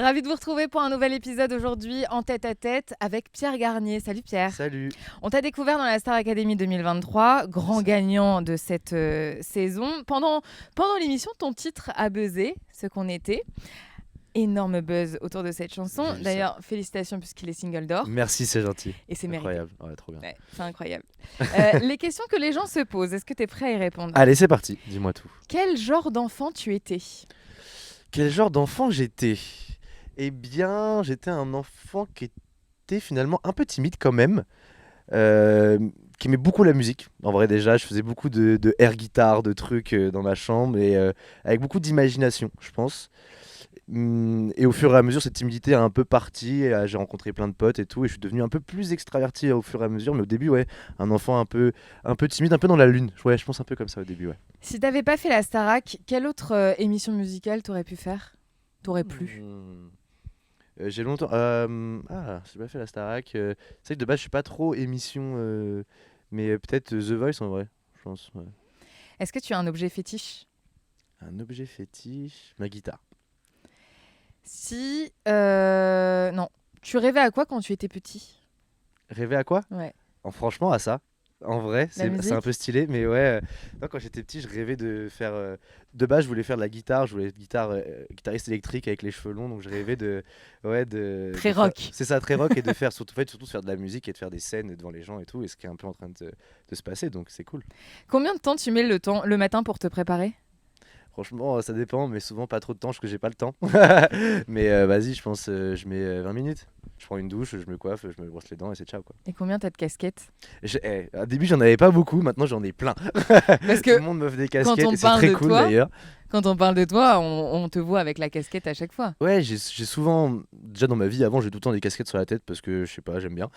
Ravi de vous retrouver pour un nouvel épisode aujourd'hui en tête-à-tête avec Pierre Garnier. Salut Pierre. Salut. On t'a découvert dans la Star Academy 2023, grand gagnant de cette saison. Pendant l'émission, ton titre a buzzé, ce qu'on était. Énorme buzz autour de cette chanson. D'ailleurs, félicitations puisqu'il est single d'or. Merci, c'est gentil. Et c'est mérité. Incroyable, ouais, trop bien. Ouais, c'est incroyable. Les questions que les gens se posent, est-ce que tu es prêt à y répondre? Allez, c'est parti, dis-moi tout. Quel genre d'enfant tu étais? Quel genre d'enfant j'étais? Eh bien, j'étais un enfant qui était finalement un peu timide quand même, qui aimait beaucoup la musique. En vrai, déjà, je faisais beaucoup de air guitare, de trucs dans ma chambre, et avec beaucoup d'imagination, je pense. Et au fur et à mesure, cette timidité a un peu parti, et, j'ai rencontré plein de potes et tout, et je suis devenu un peu plus extraverti au fur et à mesure, mais au début, ouais, un enfant un peu timide, un peu dans la lune. Ouais, je pense un peu comme ça au début, ouais. Si t'avais pas fait la Starac, quelle autre émission musicale t'aurais pu faire? T'aurais plu? J'ai longtemps. J'ai pas fait la Starac. C'est vrai que de base, je suis pas trop émission, mais peut-être The Voice en vrai, je pense. Ouais. Est-ce que tu as un objet fétiche? Un objet fétiche, ma guitare. Si. Non. Tu rêvais à quoi quand tu étais petit? Rêver à quoi? Ouais. Franchement, à ça. En vrai, c'est musique un peu stylé, mais ouais. Non, quand j'étais petit, je rêvais de faire. De base, je voulais faire de la guitare. Je voulais être guitariste électrique avec les cheveux longs, donc je rêvais de. Ouais, Très de faire- rock. C'est ça, très rock, et de faire surtout, en fait, surtout de faire de la musique et de faire des scènes devant les gens et tout, et ce qui est un peu en train de se passer, donc c'est cool. Combien de temps tu mets le matin pour te préparer? Franchement, ça dépend, mais souvent pas trop de temps, parce que j'ai pas le temps. Mais vas-y, je pense, je mets 20 minutes. Je prends une douche, je me coiffe, je me brosse les dents et c'est ciao quoi. Et combien t'as de casquettes? Au début, j'en avais pas beaucoup, maintenant j'en ai plein. Parce Tout que le monde m'offre des casquettes on et c'est parle très de cool toi, d'ailleurs. quand on parle de toi, on te voit avec la casquette à chaque fois. Ouais, j'ai souvent, déjà dans ma vie avant, j'ai tout le temps des casquettes sur la tête parce que je sais pas, j'aime bien.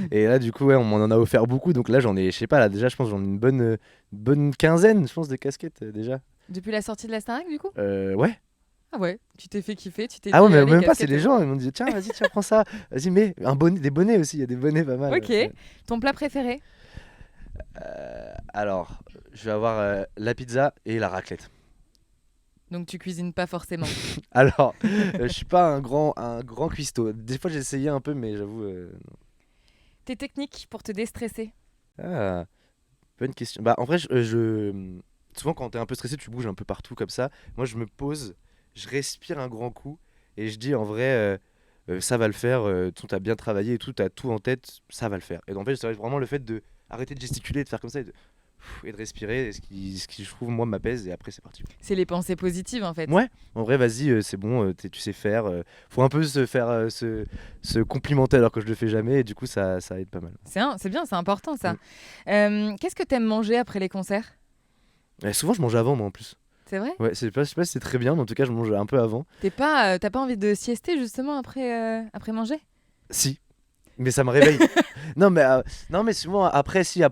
Et là, du coup, ouais, on m'en en a offert beaucoup, donc là j'en ai, je sais pas, là déjà, je pense que j'en ai une bonne quinzaine, je pense, de casquettes déjà. Depuis la sortie de la Starac, du coup? Ouais. Ah ouais, tu t'es fait kiffer, tu t'es Ah dit, ouais, mais allez, même pas, c'est casquette. les gens, ils m'ont dit tiens, vas-y, tiens, prends ça, vas-y, mets des bonnets aussi, il y a des bonnets pas mal. Ok. Ouais. Ton plat préféré? Alors, je vais avoir la pizza et la raclette. Donc tu cuisines pas forcément. Alors, je suis pas un grand cuistot. Des fois, j'ai essayé un peu, mais j'avoue. Tes techniques pour te déstresser? Ah, bonne question. Bah, en vrai, souvent, quand t'es un peu stressé, tu bouges un peu partout comme ça. Moi, je me pose, je respire un grand coup et je dis en vrai, ça va le faire. T'as bien travaillé et tout, t'as tout en tête, ça va le faire. Et en fait, c'est vraiment le fait de arrêter de gesticuler, de faire comme ça et de respirer, ce qui je trouve, moi, m'apaise et après, c'est parti. C'est les pensées positives en fait. Ouais, en vrai, vas-y, c'est bon, tu sais faire. Faut un peu se faire se complimenter alors que je le fais jamais, et du coup, ça aide pas mal. C'est bien, c'est important ça. Qu'est-ce que t'aimes manger après les concerts? Et souvent, je mange avant, moi, en plus. C'est vrai? Ouais, je sais pas si c'est très bien, mais en tout cas, je mange un peu avant. T'as pas envie de siester justement après manger? Si, mais ça me réveille. Non, mais souvent, après, il y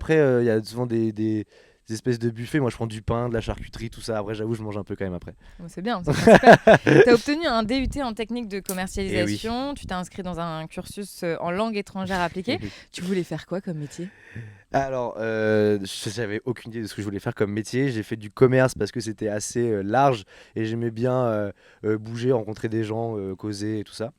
a souvent des espèces de buffets. Moi, je prends du pain, de la charcuterie, tout ça. Après, j'avoue, je mange un peu quand même après. Bon, c'est bien, c'est super. T'as obtenu un DUT en technique de commercialisation, tu t'es inscrit dans un cursus en langue étrangère appliquée. Tu voulais faire quoi comme métier? Alors, j'avais aucune idée de ce que je voulais faire comme métier. J'ai fait du commerce parce que c'était assez large et j'aimais bien bouger, rencontrer des gens, causer et tout ça.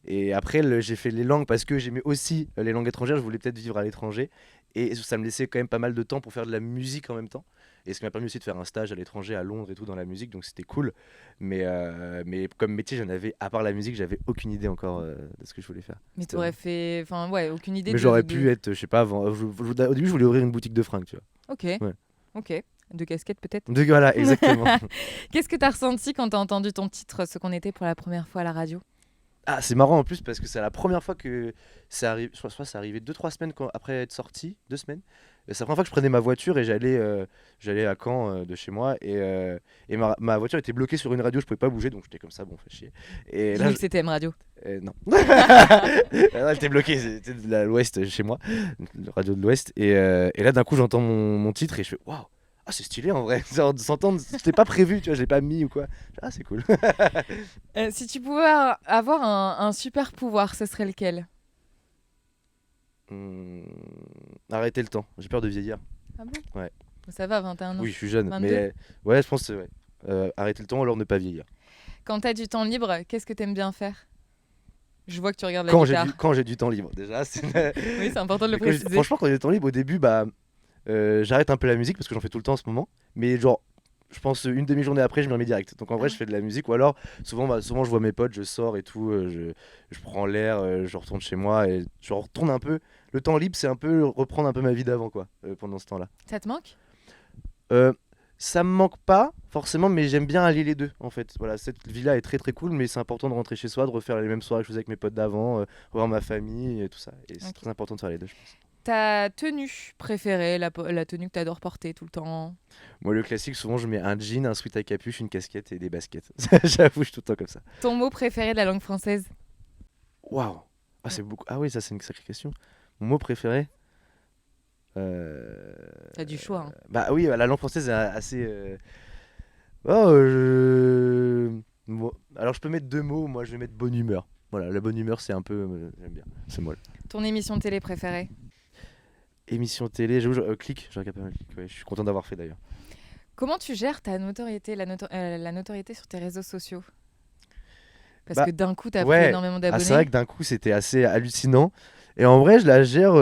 Et après, j'ai fait les langues parce que j'aimais aussi les langues étrangères. Je voulais peut-être vivre à l'étranger et ça me laissait quand même pas mal de temps pour faire de la musique en même temps. Et ce qui m'a permis aussi de faire un stage à l'étranger, à Londres et tout, dans la musique, donc c'était cool. Mais comme métier, à part la musique, j'avais aucune idée encore de ce que je voulais faire. Mais C'était t'aurais fait. Enfin, ouais, aucune idée Mais j'aurais pu être, je sais pas, avant. Au début, je voulais ouvrir une boutique de fringues, tu vois. Ok. Ouais. Ok. De casquette peut-être. Voilà, exactement. Qu'est-ce que t'as ressenti quand t'as entendu ton titre, ce qu'on était pour la première fois à la radio? Ah, c'est marrant en plus parce que c'est la première fois que ça arrive. Je crois que c'est arrivé 2-3 semaines après être sorti, 2 semaines. C'est la première fois que je prenais ma voiture et j'allais à Caen de chez moi et ma voiture était bloquée sur une radio, je pouvais pas bouger donc j'étais comme ça, bon, fait chier. Et là, Dis-nous que c'était M Radio. non. Elle était bloquée, c'était de l'Ouest chez moi, la radio de l'Ouest. Et là d'un coup j'entends mon titre et je fais waouh, ah c'est stylé en vrai, genre de s'entendre, c'était pas prévu, tu vois, je l'ai pas mis ou quoi. Ah c'est cool. Si tu pouvais avoir un super pouvoir, ce serait lequel? Arrêter le temps, j'ai peur de vieillir. Ah bon? Ouais. Ça va, 21 ans. Oui, je suis jeune, 22. mais ouais, je pense que ouais. Arrêter le temps ou alors ne pas vieillir. Quand t'as du temps libre, qu'est-ce que t'aimes bien faire? Je vois que tu regardes la guitare. Quand j'ai du temps libre, déjà. Oui, c'est important de le préciser. Franchement, quand j'ai du temps libre, au début, j'arrête un peu la musique parce que j'en fais tout le temps en ce moment. Mais genre, je pense une demi-journée après, je m'y remets direct. Donc en vrai, je fais de la musique. Ou alors, souvent je vois mes potes, je sors et tout, je prends l'air, je retourne chez moi et je retourne un peu. Le temps libre, c'est un peu reprendre un peu ma vie d'avant, quoi, pendant ce temps-là. Ça te manque? Euh, Ça me manque pas forcément, mais j'aime bien allier les deux en fait. Voilà, cette vie-là est très très cool, mais c'est important de rentrer chez soi, de refaire les mêmes soirées que je faisais avec mes potes d'avant, revoir ma famille et tout ça. Et c'est Ok. très important de faire les deux, je pense. Ta tenue préférée, la tenue que t'adores porter tout le temps? Moi, le classique, souvent, je mets un jean, un sweat à capuche, une casquette et des baskets. J'avoue, je suis tout le temps comme ça. Ton mot préféré de la langue française? Waouh! Ah, c'est beaucoup. Ah oui, ça, c'est une sacrée question. Mon mot préféré? T'as du choix. Hein. Bah oui, la langue française est assez. Oh, bon, alors, je peux mettre deux mots. Moi, je vais mettre bonne humeur. Voilà, la bonne humeur, c'est un peu. J'aime bien. C'est moi. Ton émission de télé préférée? Émission télé, j'avoue, Click, je regarde pas mal Click, ouais, je suis content d'avoir fait d'ailleurs. Comment tu gères ta notoriété, la notoriété sur tes réseaux sociaux? Parce Bah, que d'un coup, t'as pris ouais, énormément ah, c'est vrai que d'abonnés. d'un coup c'était assez hallucinant. Et en vrai, je la gère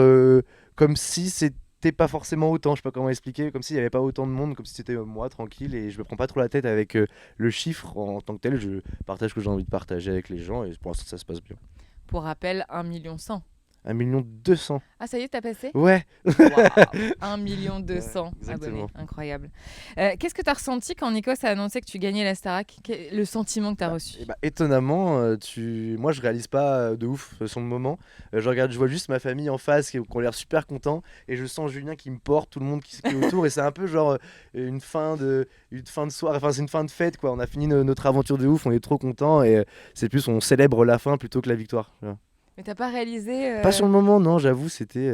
comme si c'était pas forcément autant, je sais pas comment expliquer, comme s'il y avait pas autant de monde, comme si c'était moi tranquille et je me prends pas trop la tête avec le chiffre en tant que tel. Je partage ce que j'ai envie de partager avec les gens et pour l'instant ça se passe bien. Pour rappel, 1,1 million. 1 200 000. Ah, ça y est, t'as passé? Ouais, Waouh, 1,2 million ouais, abonnés, exactement. incroyable. Qu'est-ce que tu as ressenti quand Nikos a annoncé que tu gagnais la Starac? Le sentiment que tu as reçu? Étonnamment, moi je réalise pas de ouf sur le moment. Je vois juste ma famille en face qui ont l'air super contents et je sens Julien qui me porte, tout le monde qui est autour et c'est un peu genre une fin de soirée, enfin c'est une fin de fête quoi. On a fini notre aventure de ouf, on est trop contents et c'est plus on célèbre la fin plutôt que la victoire. Voilà. Mais t'as pas réalisé Pas sur le moment, non, j'avoue, c'était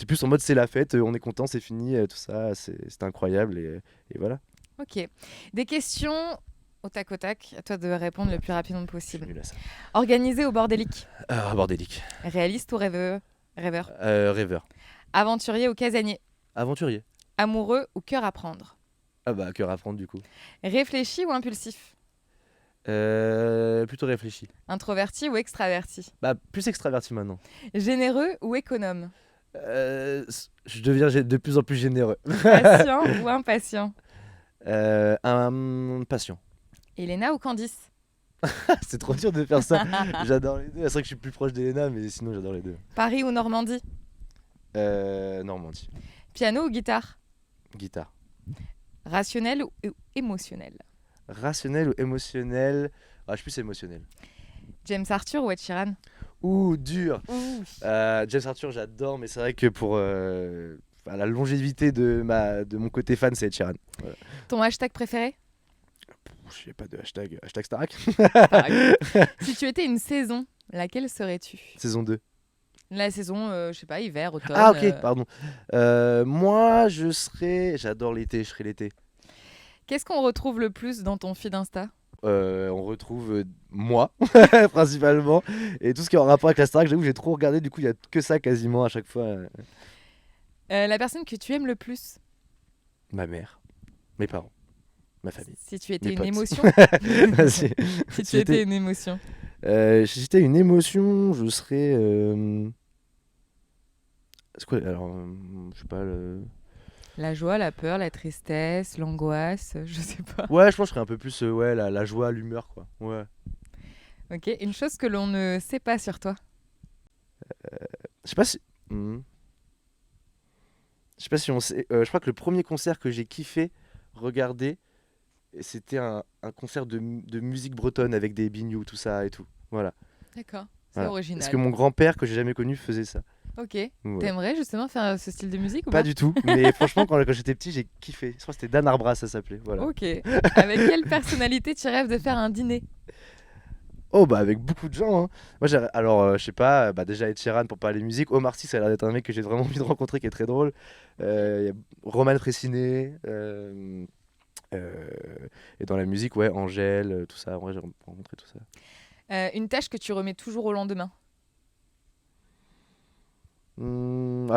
plus en mode c'est la fête, on est content, c'est fini, tout ça, c'était incroyable et voilà. Ok. Des questions au tac au tac. À toi de répondre le plus rapidement Je suis possible. nul à ça. Organisé ou bordélique? Ah, bordélique. Réaliste ou rêveur? Rêveur. Aventurier ou casanier? Aventurier. Amoureux ou cœur à prendre? Ah bah, cœur à prendre du coup. Réfléchi ou impulsif? Plutôt réfléchi. Introverti ou extraverti? Bah, plus extraverti maintenant. Généreux ou économe? Je deviens de plus en plus généreux. Patient ou impatient? Un patient. Elena ou Candice? C'est trop dur de faire ça. J'adore les deux. C'est vrai que je suis plus proche d'Elena, mais sinon j'adore les deux. Paris ou Normandie? Normandie. Piano ou guitare? Guitare. Rationnel ou émotionnel? Rationnel ou émotionnel? Ah, je suis plus émotionnel. James Arthur ou Ed Sheeran? Ouh, dur. Ouh. James Arthur, j'adore, mais c'est vrai que pour la longévité de mon côté fan, c'est Ed Sheeran. Voilà. Ton hashtag préféré? Je sais pas de hashtag. Hashtag Starac. Si tu étais une saison, laquelle serais-tu? Saison 2. La saison, je sais pas, hiver, automne. Ah, ok, pardon. Moi, j'adore l'été, je serai l'été. Qu'est-ce qu'on retrouve le plus dans ton feed Insta? On retrouve moi, principalement, et tout ce qui est en rapport avec la Starac. J'avoue, j'ai trop regardé, du coup, il y a que ça quasiment à chaque fois. La personne que tu aimes le plus? Ma mère, mes parents, ma famille, Si tu étais mes une potes. émotion? Si Si tu j'étais étais une émotion. si j'étais une émotion, je serais. C'est quoi alors je sais pas. La joie, la peur, la tristesse, l'angoisse, je sais pas. Ouais, je pense que je serais un peu plus la joie, l'humeur, quoi. Ouais. Ok, une chose que l'on ne sait pas sur toi. Je sais pas si. Je sais pas si on sait. Je crois que le premier concert que j'ai kiffé regarder, c'était un concert de musique bretonne avec des biniou, tout ça et tout. Voilà. D'accord, c'est Voilà. original. Parce que mon grand-père, que j'ai jamais connu, faisait ça. Ok. Ouais. T'aimerais justement faire ce style de musique ou Pas pas? du tout, mais franchement, quand j'étais petit, j'ai kiffé. Je crois que c'était Dan Arbra, ça s'appelait. Voilà. Ok. Avec quelle personnalité tu rêves de faire un dîner? Oh, bah avec beaucoup de gens. Hein. Moi, alors, je sais pas, déjà Ed Sheeran pour parler musique. Omar Sy, ça a l'air d'être un mec que j'ai vraiment envie de rencontrer, qui est très drôle. Il y a Roman Frécinet. Euh, et dans la musique, ouais, Angèle, tout ça. En vrai, j'ai rencontré tout ça. Une tâche que tu remets toujours au lendemain.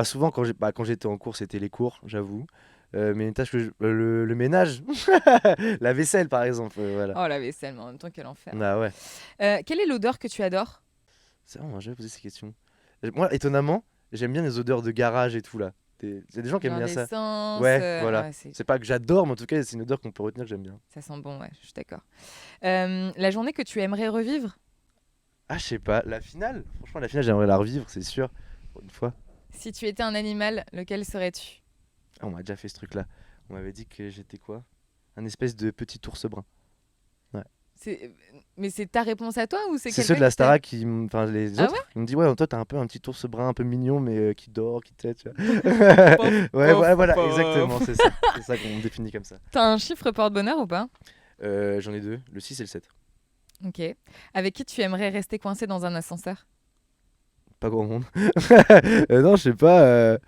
Souvent, quand j'étais en cours, c'était les cours, j'avoue. mais une tâche le ménage, la vaisselle par exemple, voilà. Oh, la vaisselle, mais en même temps, quel enfer. Ah ouais, Quelle est l'odeur que tu adores? c'est vrai, moi j'avais posé ces questions. Moi, étonnamment, j'aime bien les odeurs de garage et tout là. C'est des gens qui aiment Genre bien ça. l'essence. Ouais, voilà. Ouais, C'est pas que j'adore, mais en tout cas, c'est une odeur qu'on peut retenir que j'aime bien. ça sent bon, ouais, je suis d'accord. La journée que tu aimerais revivre? Ah, je sais pas, la finale, franchement, la finale, j'aimerais la revivre, c'est sûr, pour une fois. Si tu étais un animal, lequel serais-tu? Ah, on m'a déjà fait ce truc-là. On m'avait dit que j'étais quoi? Un espèce de petit ours brun. Ouais. C'est... Mais c'est ta réponse à toi ou c'est C'est ceux quelqu'un de la qui t'a... Starac enfin les Ah ouais? autres, ils me disent ouais, toi t'as un peu un petit ours brun un peu mignon mais qui dort, qui te tu vois. Pof, Ouais, pof, voilà, pof. exactement, c'est ça qu'on me définit comme ça. T'as un chiffre porte-bonheur ou pas? J'en ai deux, le 6 et le 7. Ok. Avec qui tu aimerais rester coincé dans un ascenseur? Pas grand monde. Non, je sais pas,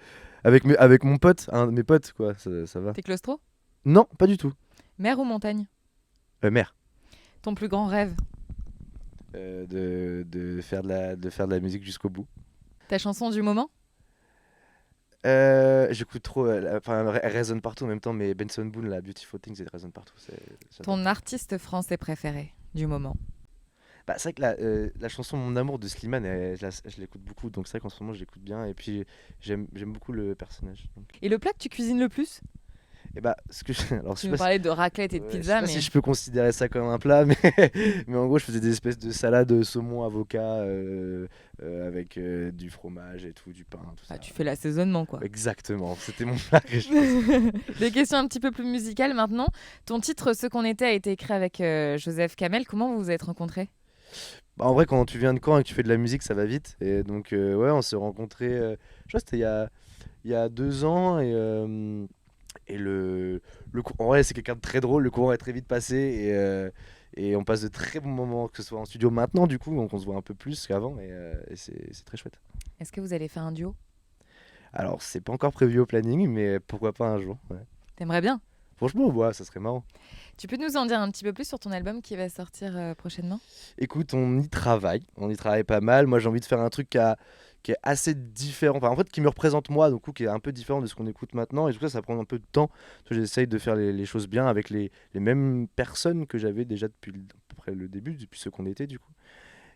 avec mon pote, un de mes potes quoi, ça va. T'es claustro? Non, pas du tout. Mer ou montagne? Mer. Ton plus grand rêve? De faire de la musique jusqu'au bout. Ta chanson du moment? J'écoute trop, enfin elle résonne partout en même temps, mais Benson Boone, la Beautiful Things, elle résonne partout. J'adore. Ton artiste français préféré du moment? Bah, c'est vrai que la chanson Mon amour de Slimane, je l'écoute beaucoup, donc c'est vrai qu'en ce moment je l'écoute bien, et puis j'aime beaucoup le personnage. Donc. Et le plat que tu cuisines le plus? Et bah, alors, je Tu sais nous pas, parlais de raclette et de je sais pizza, pas mais si je peux considérer ça comme un plat, mais, mais en gros, je faisais des espèces de salades saumon, avocat, avec du fromage et tout, du pain, tout ça. tu fais l'assaisonnement, quoi. Exactement, c'était mon plat que je faisais. Des questions un petit peu plus musicales maintenant. Ton titre Ce qu'on était a été écrit avec Joseph Kamel. Comment vous vous êtes rencontrés? Bah, en vrai, quand tu viens de Caen et que tu fais de la musique, ça va vite. Et donc, ouais, on s'est rencontrés, je crois que c'était il y a 2 ans. Et en vrai, c'est quelqu'un de très drôle. Le courant est très vite passé. Et on passe de très bons moments, que ce soit en studio maintenant, du coup. Donc, on se voit un peu plus qu'avant. Et c'est très chouette. Est-ce que vous allez faire un duo? Alors, c'est pas encore prévu au planning, mais pourquoi pas un jour. Ouais. T'aimerais bien? Franchement, ouais, ça serait marrant. Tu peux nous en dire un petit peu plus sur ton album qui va sortir prochainement? Écoute, on y travaille. On y travaille pas mal. Moi, j'ai envie de faire un truc qui est assez différent. Enfin, en fait, qui me représente moi, donc qui est un peu différent de ce qu'on écoute maintenant. Et tout ça, ça prend un peu de temps. J'essaye de faire les choses bien avec les mêmes personnes que j'avais déjà depuis à peu près le début, depuis ce qu'on était, du coup.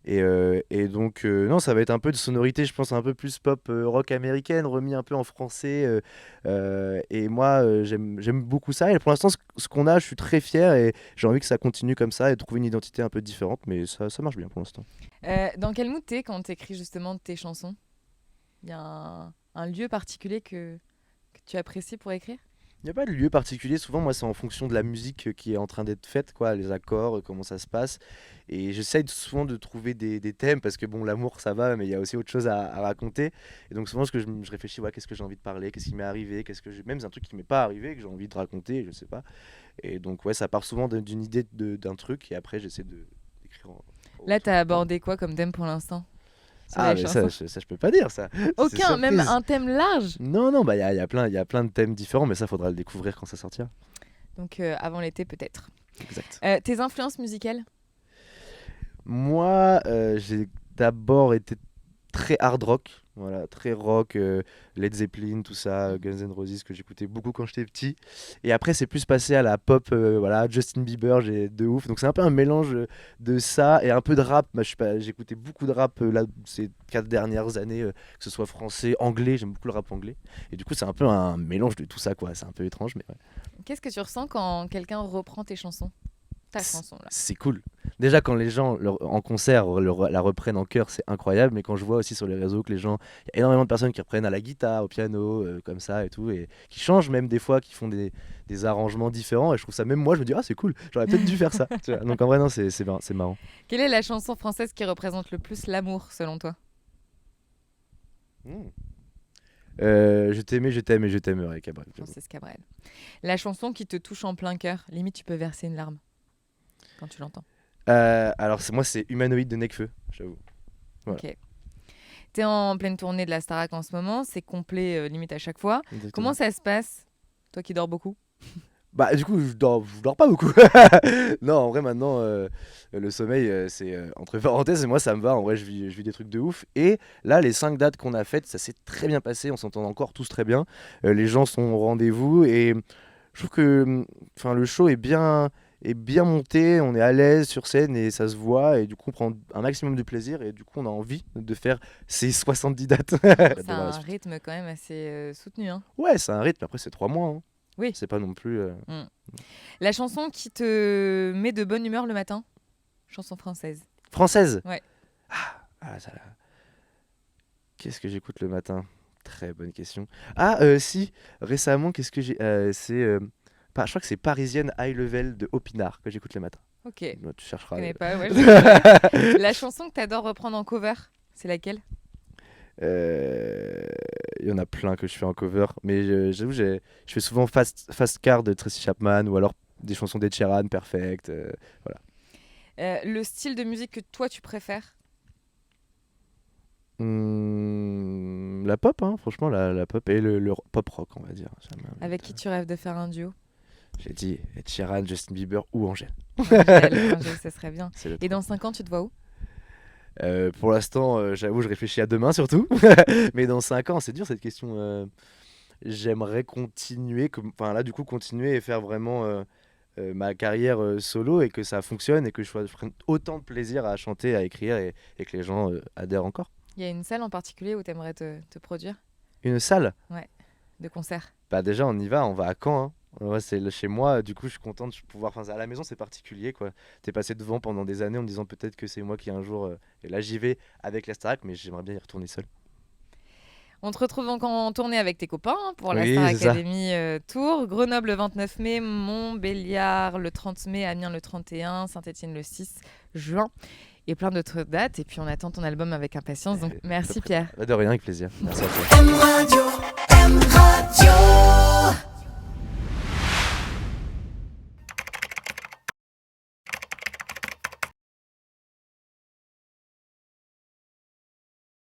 Et donc, non, ça va être un peu de sonorité, je pense, un peu plus pop rock américaine, remis un peu en français. Et moi, j'aime beaucoup ça. Et pour l'instant, ce qu'on a, je suis très fier et j'ai envie que ça continue comme ça et de trouver une identité un peu différente. Mais ça marche bien pour l'instant. Dans quel mood t'es quand t'écris justement tes chansons? Il y a un lieu particulier que tu apprécies pour écrire? Il n'y a pas de lieu particulier. Souvent, moi, c'est en fonction de la musique qui est en train d'être faite, quoi, les accords, comment ça se passe. Et j'essaye souvent de trouver des thèmes parce que, bon, l'amour, ça va, mais il y a aussi autre chose à raconter. Et donc, souvent, ce que je réfléchis, ouais, qu'est-ce que j'ai envie de parler, qu'est-ce qui m'est arrivé, même c'est un truc qui m'est pas arrivé, que j'ai envie de raconter, je sais pas. Et donc, ouais, ça part souvent d'une idée d'un truc et après, j'essaie d'écrire Là, autour. t'as abordé quoi comme thème pour l'instant sur Ah, les mais ça, chansons? je peux pas dire ça. C'est Aucun, même surprise. un thème large. Non, non, bah, il y a plein de thèmes différents, mais ça, faudra le découvrir quand ça sortira. Donc avant l'été peut-être. Exact. Tes influences musicales? Moi, j'ai d'abord été très hard rock, voilà, très rock, Led Zeppelin, tout ça, Guns N' Roses que j'écoutais beaucoup quand j'étais petit. Et après, c'est plus passé à la pop, voilà, Justin Bieber, j'ai de ouf. Donc c'est un peu un mélange de ça et un peu de rap. Moi, j'écoutais beaucoup de rap là ces 4 dernières années, que ce soit français, anglais. J'aime beaucoup le rap anglais. Et du coup, c'est un peu un mélange de tout ça, quoi. C'est un peu étrange, mais ouais. Qu'est-ce que tu ressens quand quelqu'un reprend tes chansons? Ta chanson là. C'est cool. Déjà, quand les gens en concert la reprennent en chœur, c'est incroyable. Mais quand je vois aussi sur les réseaux que les gens, il y a énormément de personnes qui reprennent à la guitare, au piano, comme ça et tout, et qui changent même des fois, qui font des arrangements différents. Et je trouve ça, même moi, je me dis, ah, c'est cool, j'aurais peut-être dû faire ça. Tu vois. Donc en vrai, non, c'est marrant. Quelle est la chanson française qui représente le plus l'amour selon toi? Hmm. Je t'aimais, je t'aime et je t'aimerai, Cabrel. Francis Cabrel. La chanson qui te touche en plein cœur, limite tu peux verser une larme quand tu l'entends. Alors, moi, c'est Humanoïde de Nekfeu, j'avoue. Voilà. Ok. T'es en pleine tournée de la Starac en ce moment, c'est complet limite à chaque fois. Exactement. Comment ça se passe, toi qui dors beaucoup? Bah, du coup, je dors pas beaucoup. Non, en vrai, maintenant, le sommeil, c'est entre parenthèses, et moi, ça me va. En vrai, je vis des trucs de ouf. Et là, les 5 dates qu'on a faites, ça s'est très bien passé. On s'entend encore tous très bien. Les gens sont au rendez-vous. Et je trouve que enfin, le show est bien monté. On est à l'aise sur scène et ça se voit. Et du coup, on prend un maximum de plaisir. Et du coup, on a envie de faire ces 70 dates. Hâte de C'est voir la un suite. rythme quand même assez soutenu, hein. Ouais, c'est un rythme. Après, c'est 3 mois, hein. Oui. C'est pas non plus. Mm. La chanson qui te met de bonne humeur le matin? Chanson française. Française. Ouais. Ah, ça, là. Qu'est-ce que j'écoute le matin? Très bonne question. Si, récemment, qu'est-ce que j'ai. Je crois que c'est Parisienne High Level de Opinard que j'écoute le matin. Ok. Je Tu chercheras. connais pas, ouais, je connais. La chanson que t'adores reprendre en cover, c'est laquelle? Il y en a plein que je fais en cover, mais j'avoue, je fais souvent Fast Car de Tracy Chapman ou alors des chansons d'Ed Sheeran, Perfect. Voilà. Le style de musique que toi tu préfères? La pop, hein, franchement, la pop et le pop rock, on va dire. Avec qui tu rêves de faire un duo? J'ai dit Ed Sheeran, Justin Bieber ou Angèle. Angèle, ça serait bien. C'est le Et dans 5 ans, tu te vois où? Pour l'instant, j'avoue, je réfléchis à demain surtout. Mais dans 5 ans, c'est dur cette question. J'aimerais continuer, enfin là, du coup, continuer et faire vraiment ma carrière solo et que ça fonctionne et que je prenne autant de plaisir à chanter, à écrire et que les gens adhèrent encore. Il y a une salle en particulier où tu aimerais te produire Une salle? de concert? Bah déjà, on va à Caen, hein. Ouais, chez moi, du coup, je suis content de pouvoir. Enfin, à la maison, c'est particulier, quoi. T'es passé devant pendant des années en me disant peut-être que c'est moi qui un jour. Et là, j'y vais avec la Starac, mais j'aimerais bien y retourner seul. On te retrouve donc en tournée avec tes copains pour la Oui, Star c'est ça. Academy Tour. Grenoble le 29 mai, Montbéliard le 30 mai, Amiens le 31, Saint-Étienne le 6 juin et plein d'autres dates. Et puis on attend ton album avec impatience. Donc merci Pierre. De rien, avec plaisir. Merci à toi. M Radio, M Radio.